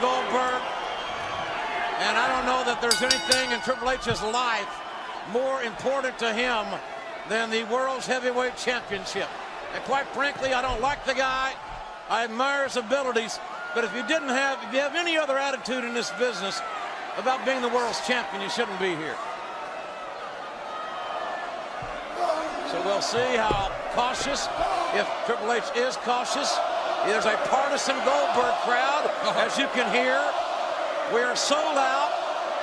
Goldberg. And I don't know that there's anything in Triple H's life more important to him than the World's Heavyweight Championship. And quite frankly, I don't like the guy. I admire his abilities. But if you have any other attitude in this business about being the world's champion, you shouldn't be here. So we'll see how cautious, if Triple H is cautious. There's a partisan Goldberg crowd, as you can hear. We are sold out.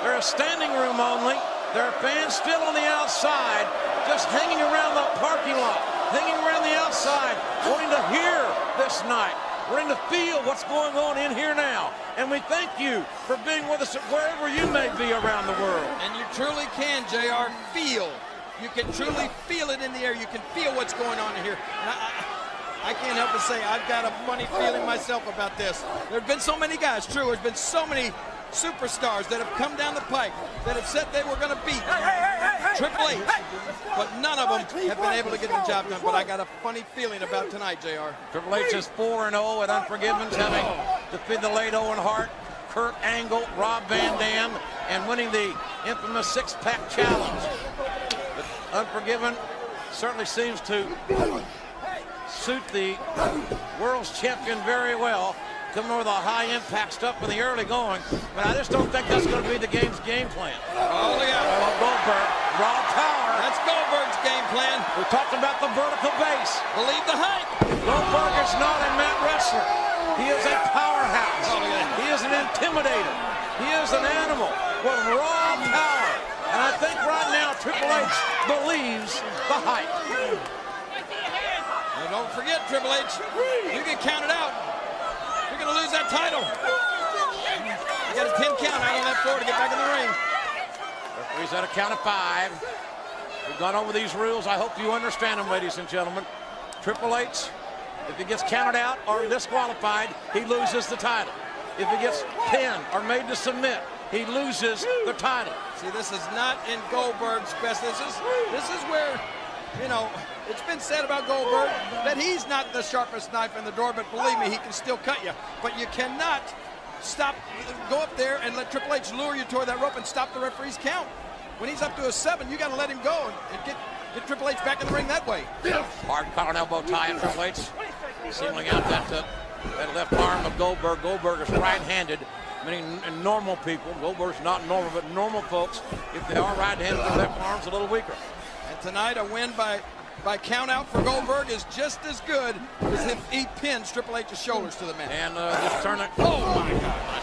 There is standing room only. There are fans still on the outside, just hanging around the parking lot, hanging around the outside, wanting to hear this night, wanting to feel what's going on in here now. And we thank you for being with us wherever you may be around the world. And you truly can, JR, feel. You can truly feel it in the air. You can feel what's going on here. And I can't help but say I've got a funny feeling myself about this. There have been so many guys, true, there's been so many superstars that have come down the pike that have said they were going to beat Triple H, but none of them have been able to get the job done. But I got a funny feeling about tonight, JR. Triple H is 4-0 at Unforgiven's, having defeated the late Owen Hart, Kurt Angle, Rob Van Dam, and winning the infamous six-pack challenge. But Unforgiven certainly seems to suit the world's champion very well. Coming over the high impact stuff in the early going, but I just don't think that's going to be the game's game plan. Oh, yeah. Goldberg, raw power. That's Goldberg's game plan. We talked about the vertical base. Believe the hype. Goldberg is not a mat wrestler. He is a powerhouse. Oh, yeah. He is an intimidator. He is an animal with raw power. And I think right now Triple H believes the hype. Now don't forget, Triple H, you get counted out. You're going to lose that title. You got a 10 count out on that floor to get back in the ring. Referee's at a count of 5. We've gone over these rules. I hope you understand them, ladies and gentlemen. Triple H, if he gets counted out or disqualified, he loses the title. If he gets pinned or made to submit, he loses the title. See, this is not in Goldberg's best. This is where, you know, it's been said about Goldberg that he's not the sharpest knife in the door, but believe me, he can still cut you. But you cannot go up there and let Triple H lure you toward that rope and stop the referee's count. When he's up to a 7, you got to let him go and get Triple H back in the ring that way. Hard collar and elbow tie of Triple H, singling out that left arm of Goldberg. Goldberg is right-handed. Many normal people, Goldberg's not normal, but normal folks, if they are right-handed, their left arm's a little weaker. And tonight, a win by count out for Goldberg is just as good as if he pins Triple H's shoulders to the mat. And just turn it. Oh my God!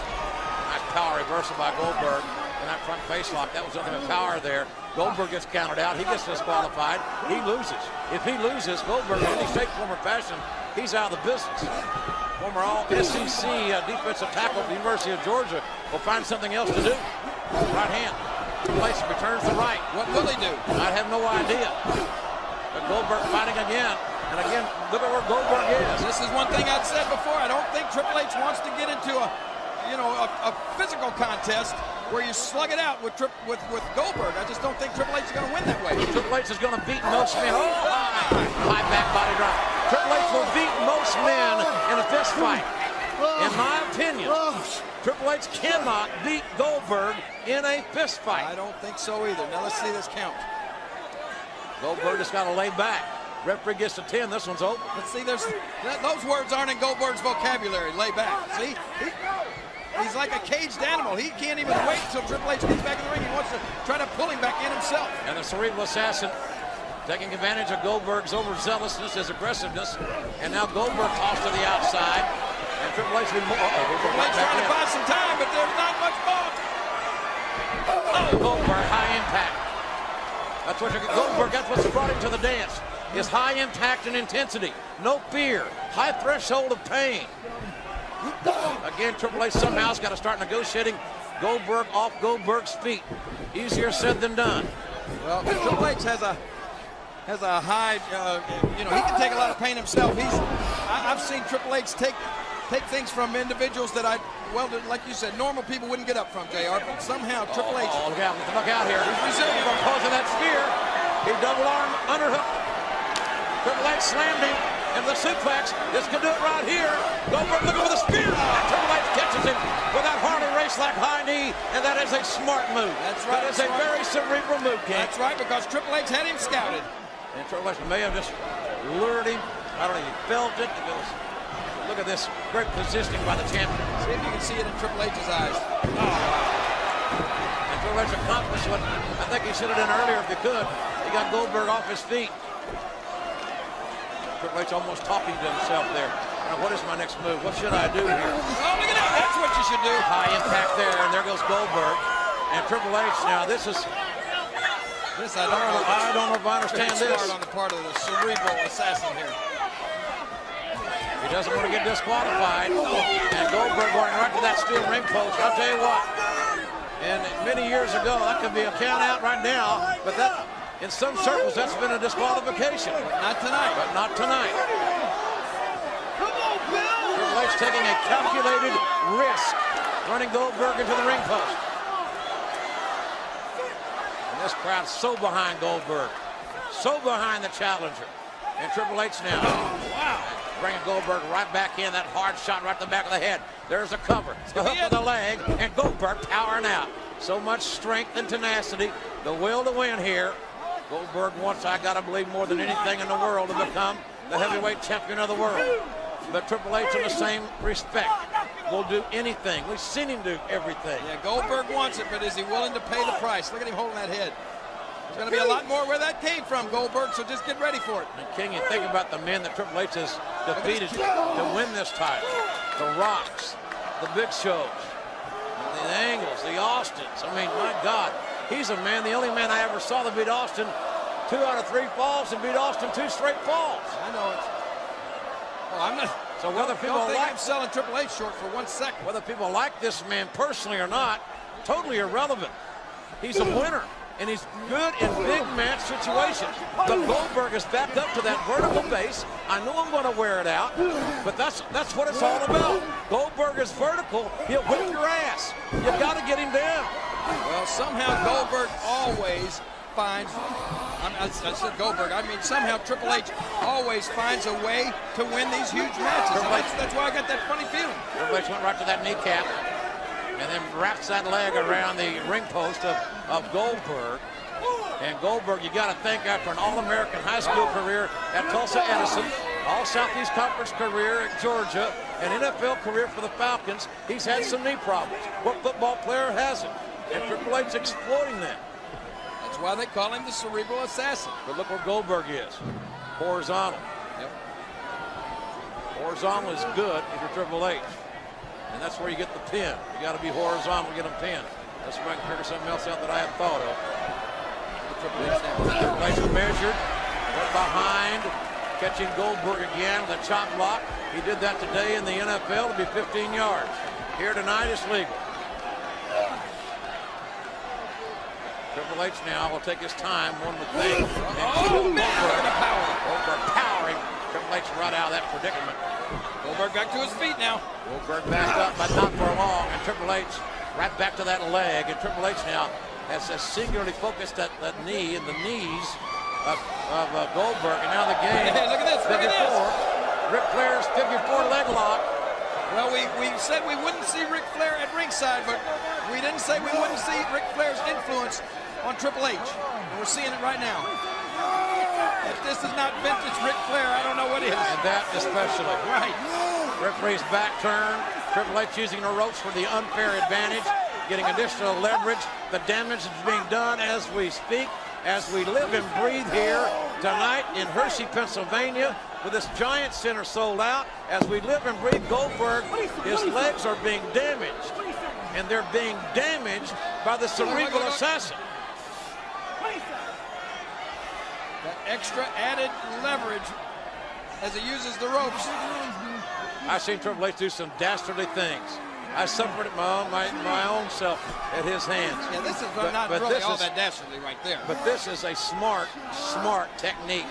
Nice power reversal by Goldberg in that front face lock. That was nothing but power there. Goldberg gets counted out. He gets disqualified. He loses. If he loses, Goldberg, in any shape, form, or fashion, he's out of the business. Former All-SEC defensive tackle at the University of Georgia will find something else to do. Right hand. Triple H returns the right. What will he do? I have no idea. But Goldberg fighting again. And again, look at where Goldberg is. This is one thing I'd said before. I don't think Triple H wants to get into a physical contest where you slug it out with Goldberg. I just don't think Triple H is going to win that way. Triple H is going to beat most men. High back body drop. Triple H will beat most men in a fist fight. In my opinion, Triple H cannot beat Goldberg in a fist fight. I don't think so either. Now let's see this count. Goldberg just got to lay back. Referee gets to 10. This one's open. Let's see. Those words aren't in Goldberg's vocabulary. Lay back. See? He's like a caged animal. He can't even wait until Triple H gets back in the ring. He wants to try to pull him back in himself. And the cerebral assassin taking advantage of Goldberg's overzealousness, his aggressiveness. And now Goldberg tossed to the outside. And Triple H will be more. Triple H trying to buy some time, but there's not much more. Goldberg, high impact. That's what Goldberg, that's what's brought him to the dance. Is high impact and intensity. No fear. High threshold of pain. Again, Triple H somehow has got to start negotiating Goldberg off Goldberg's feet. Easier said than done. Well, Triple H has a high, he can take a lot of pain himself. I've seen Triple H take things from individuals that like you said, normal people wouldn't get up from, JR, but somehow Triple H. Oh, look out here. He's resilient. Opposing that spear. He double arm underhook. Triple H slammed him into the suplex. This could do it right here. Goldberg looking for the spear. Triple H catches him without looks like high knee, and that is a smart move. That's right. That is a very cerebral move, King. That's right, because Triple H had him scouted. And Triple H may have just lured him. I don't know if he felt it. Look at this great positioning by the champion. See if you can see it in Triple H's eyes. Oh, and Triple H accomplished what I think he should have done earlier if he could. He got Goldberg off his feet. Triple H almost talking to himself there. Now, what is my next move? What should I do here? Oh, look at that. That's what you should do. High impact there, and there goes Goldberg. And Triple H, now this is... This I don't know. I don't know if I understand this. Smart on the part of the cerebral assassin here. He doesn't want to get disqualified. And Goldberg going right to that steel ring post. I'll tell you what. And many years ago, that could be a count out right now. But that, in some circles, that's been a disqualification. But not tonight. But not tonight. Triple H taking a calculated risk, running Goldberg into the ring post. And this crowd's so behind Goldberg, so behind the challenger. And Triple H now, wow, bringing Goldberg right back in, that hard shot right to the back of the head. There's a cover, the hook of the leg, and Goldberg powering out. So much strength and tenacity, the will to win here. Goldberg wants, I gotta believe, more than anything in the world to become the heavyweight champion of the world. But Triple H, in the same respect, will do anything. We've seen him do everything. Yeah, Goldberg wants it, but is he willing to pay the price? Look at him holding that head. There's going to be a lot more where that came from, Goldberg, so just get ready for it. And King, you think about the men that Triple H has defeated to win this title. The Rocks, the Big Shows, the Angles, the Austins. I mean, my God, he's a man, the only man I ever saw that beat Austin 2 out of 3 falls and beat Austin 2 straight falls. I know it. Well, I'm not. So whether people don't think like I'm selling Triple H short for 1 second. Whether people like this man personally or not, totally irrelevant. He's a winner, and he's good in big match situations. But Goldberg is back up to that vertical base. I know I'm going to wear it out, but that's what it's all about. Goldberg is vertical. He'll whip your ass. You got to get him down. Well, somehow Goldberg always finds. I said Goldberg. I mean, somehow Triple H always finds a way to win these huge matches. That's why I got that funny feeling. Triple H went right to that kneecap and then wraps that leg around the ring post of Goldberg. And Goldberg, you got to think, after an All-American high school career at Tulsa Edison, All-Southeast Conference career at Georgia, an NFL career for the Falcons, he's had some knee problems. What football player hasn't? And Triple H exploiting that. That's why they call him the cerebral assassin. But look where Goldberg is. Horizontal. Yep. Horizontal is good if you're Triple H. And that's where you get the pin. You got to be horizontal to get them pinned. Let's see if I can figure something else out that I hadn't thought of. Triple H measured, went behind, catching Goldberg again with a chop block. He did that today in the NFL. It'll be 15 yards. Here tonight, it's legal. Triple H now will take his time, one would think. Goldberg powering Triple H right out of that predicament. Goldberg back to his feet now. Goldberg back up, but not for long. And Triple H right back to that leg. And Triple H now has singularly focused that knee and the knees of Goldberg. And now the game. Hey, look at this. Look at this. Ric Flair's figure 4 leg lock. Well, we said we wouldn't see Ric Flair at ringside, but we didn't say we wouldn't see Ric Flair's influence on Triple H. And we're seeing it right now. If this is not vintage Ric Flair, I don't know what is. And that especially. Right. Referee's back turn. Triple H using the ropes for the unfair advantage, getting additional leverage. The damage is being done as we speak, as we live and breathe here tonight in Hershey, Pennsylvania, with this giant center sold out. As we live and breathe, Goldberg, his legs are being damaged. And they're being damaged by the cerebral assassin. That extra added leverage as he uses the ropes. I've seen Triple H do some dastardly things. I suffered it my own self at his hands. Yeah, this is not really all that dastardly right there. But this is a smart technique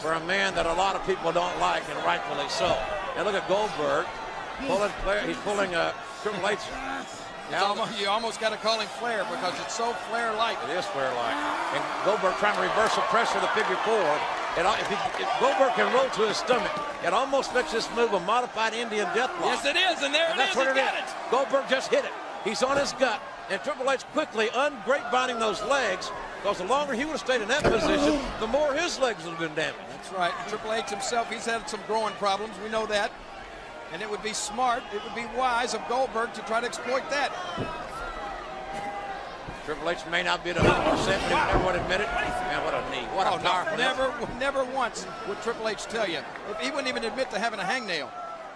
for a man that a lot of people don't like, and rightfully so. And look at Goldberg pulling Flair. He's pulling Triple H. You almost got to call him Flair because it's so Flair-like. It is Flair-like. And Goldberg trying to reverse the pressure of the figure 4. If Goldberg can roll to his stomach, it almost makes this move a modified Indian death lock. Yes, it is, and there it is. That's what it is. Goldberg just hit it. He's on his gut. And Triple H quickly ungrapevining those legs, because the longer he would have stayed in that position, the more his legs would have been damaged. That's right. And Triple H himself, he's had some growing problems. We know that. And it would be smart, it would be wise of Goldberg to try to exploit that. Triple H may not be at 100%, but he never would admit it. Man, what a knee. What a powerful never once would Triple H tell you. He wouldn't even admit to having a hangnail.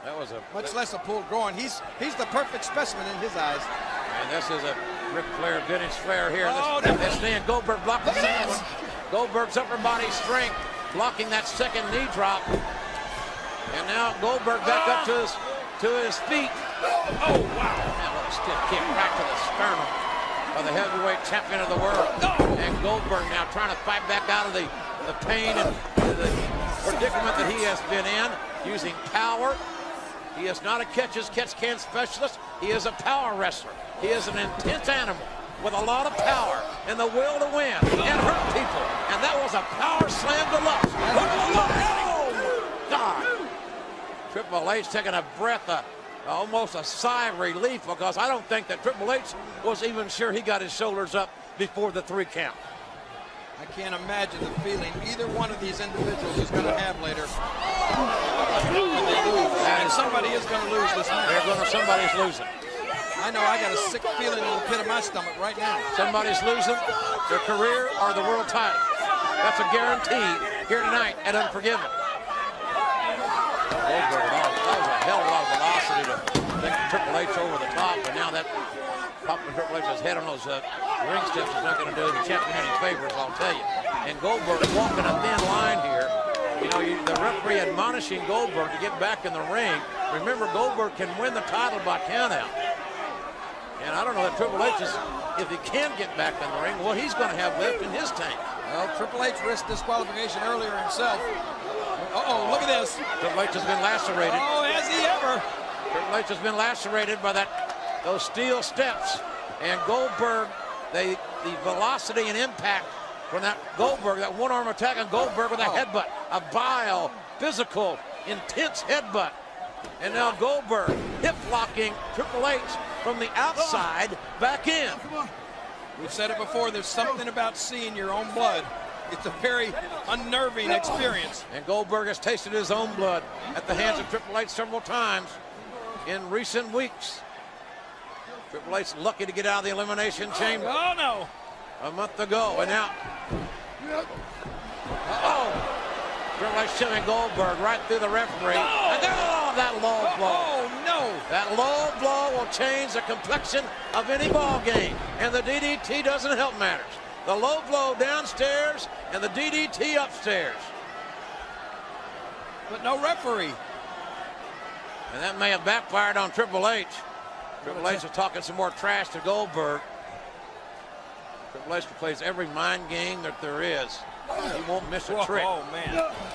That was much less a pulled groin. He's the perfect specimen in his eyes. And this is a Ric Flair vintage Flair here. This knee, and Goldberg blocked the second one. Goldberg's upper body strength blocking that second knee drop. And now Goldberg back up to his feet. Oh, wow. Man, what a stiff kick right to the sternum of the heavyweight champion of the world. And Goldberg now trying to fight back out of the pain and the predicament that he has been in, using power. He is not a catch can specialist. He is a power wrestler. He is an intense animal with a lot of power and the will to win and hurt people. And that was a power slam deluxe. Oh, God. Triple H taking a breath, almost a sigh of relief, because I don't think that Triple H was even sure he got his shoulders up before the 3 count. I can't imagine the feeling either one of these individuals is going to have later. And somebody is going to lose this match. Somebody's losing. I know, I got a sick feeling in the pit of my stomach right now. Somebody's losing their career or the world title. That's a guarantee here tonight at Unforgiven. Goldberg, that was a hell of a lot of velocity to take Triple H over the top, and now that popping Triple H's head on those ring steps is not going to do the champion any favors, I'll tell you. And Goldberg walking a thin line here. You know, the referee admonishing Goldberg to get back in the ring. Remember, Goldberg can win the title by countout. And I don't know that Triple H is, if he can get back in the ring, what he's going to have left in his tank. Well, Triple H risked disqualification earlier himself. Uh-oh, look at this. Triple H has been lacerated. Oh, has he ever? Triple H has been lacerated by those steel steps. And Goldberg, the velocity and impact from that Goldberg, that one-arm attack on Goldberg with a headbutt. A vile, physical, intense headbutt. And now Goldberg hip-locking Triple H from the outside back in. We've said it before, there's something about seeing your own blood. It's a very unnerving experience. And Goldberg has tasted his own blood at the hands of Triple H several times in recent weeks. Triple H lucky to get out of the Elimination Chamber. Oh, no. A month ago, and now. Triple H shoving Goldberg right through the referee. And that low blow. Oh, no. That low blow will change the complexion of any ball game. And the DDT doesn't help matters. The low blow downstairs and the DDT upstairs. But no referee. And that may have backfired on Triple H. Triple H is talking some more trash to Goldberg. Triple H plays every mind game that there is. He won't miss a trick. Oh, man.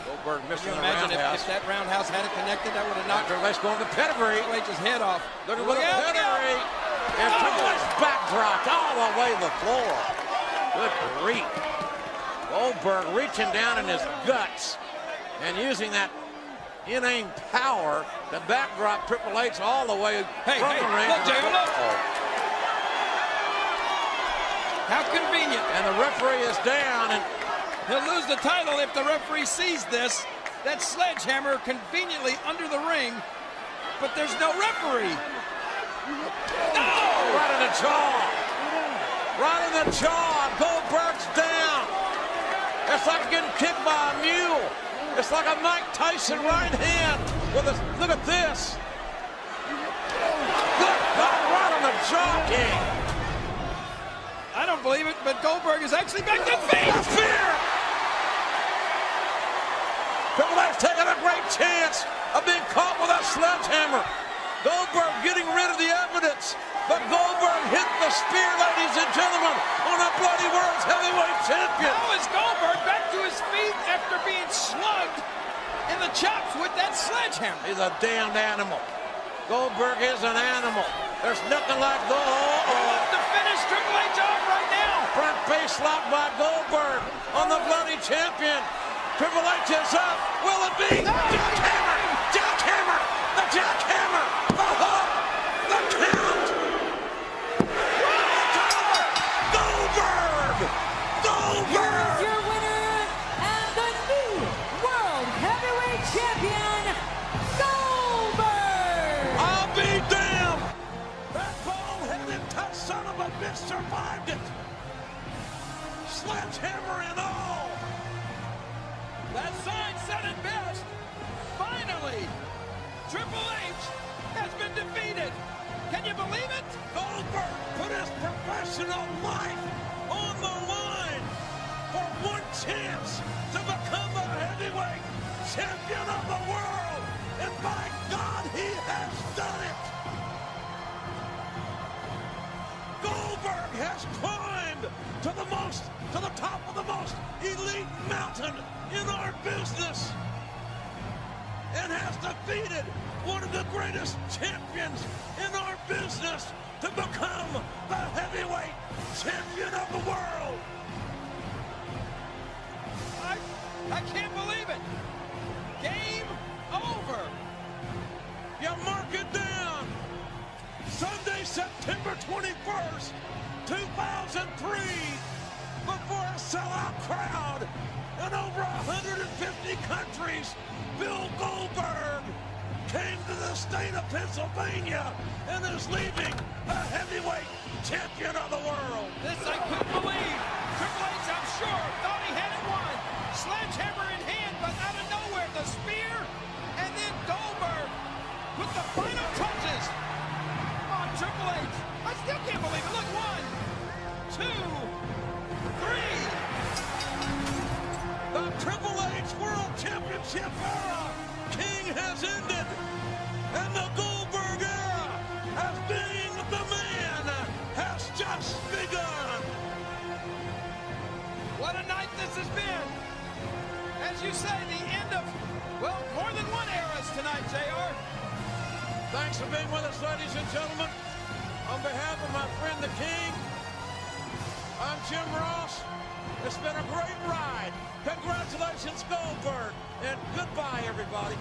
Goldberg missing the imagine roundhouse. if that roundhouse had it connected, that would have knocked Triple H going to the pedigree. Triple H's head off. Look at the pedigree. And Triple H back dropped all the way to the floor. Good grief. Goldberg reaching down in his guts and using that inane power to backdrop Triple H all the way from the ring. Look, Jay, look. How convenient. And the referee is down, and he'll lose the title if the referee sees this. That sledgehammer conveniently under the ring, but there's no referee. No! Right in the jaw. Right in the jaw. Goldberg's down. It's like getting kicked by a mule. It's like a Mike Tyson right hand with a, look at this. Good God, right on the jaw, King. I don't believe it, but Goldberg is actually back to feet. Fear. Triple H taking a great chance of being caught with that sledgehammer. Goldberg getting rid of the evidence, but Goldberg hit the spear, ladies and gentlemen, on a bloody world's heavyweight champion. How is Goldberg back to his feet after being slugged in the chops with that sledgehammer? He's a damned animal. Goldberg is an animal. There's nothing like to finish Triple H off right now. Front face lock by Goldberg on the bloody champion. Triple H is up. Will it be? Jackhammer! Jackhammer! The jackhammer! The hook! The count! has survived it. Sledgehammer and all. That sign said it best. Finally, Triple H has been defeated. Can you believe it? Goldberg put his professional life on the line for one chance to become the heavyweight champion of the world. And by God, he has done it. Goldberg has climbed to the top of the most elite mountain in our business and has defeated one of the greatest champions in our business to become the heavyweight champion of the world. I can't believe it. Game over. You mark it down. Sunday, September 21st, 2003, before a sellout crowd in over 150 countries, Bill Goldberg came to the state of Pennsylvania and is leaving the heavyweight champion of the world. This I couldn't believe. Triple H, I'm sure, thought he had it won. Sledgehammer in hand, but out of nowhere, the spear, and then Goldberg with the final touches on Triple H. I still can't believe it. Look, 1, 2, 3. The Triple H World Championship era, King has ended, and the Goldberg era, as being the man, has just begun. What a night this has been. As you say, the end of, well, more than one era's tonight, JR. Thanks for being with us, ladies and gentlemen. On behalf of my friend the King, I'm Jim Ross. It's been a great ride. Congratulations, Goldberg, and goodbye, everybody.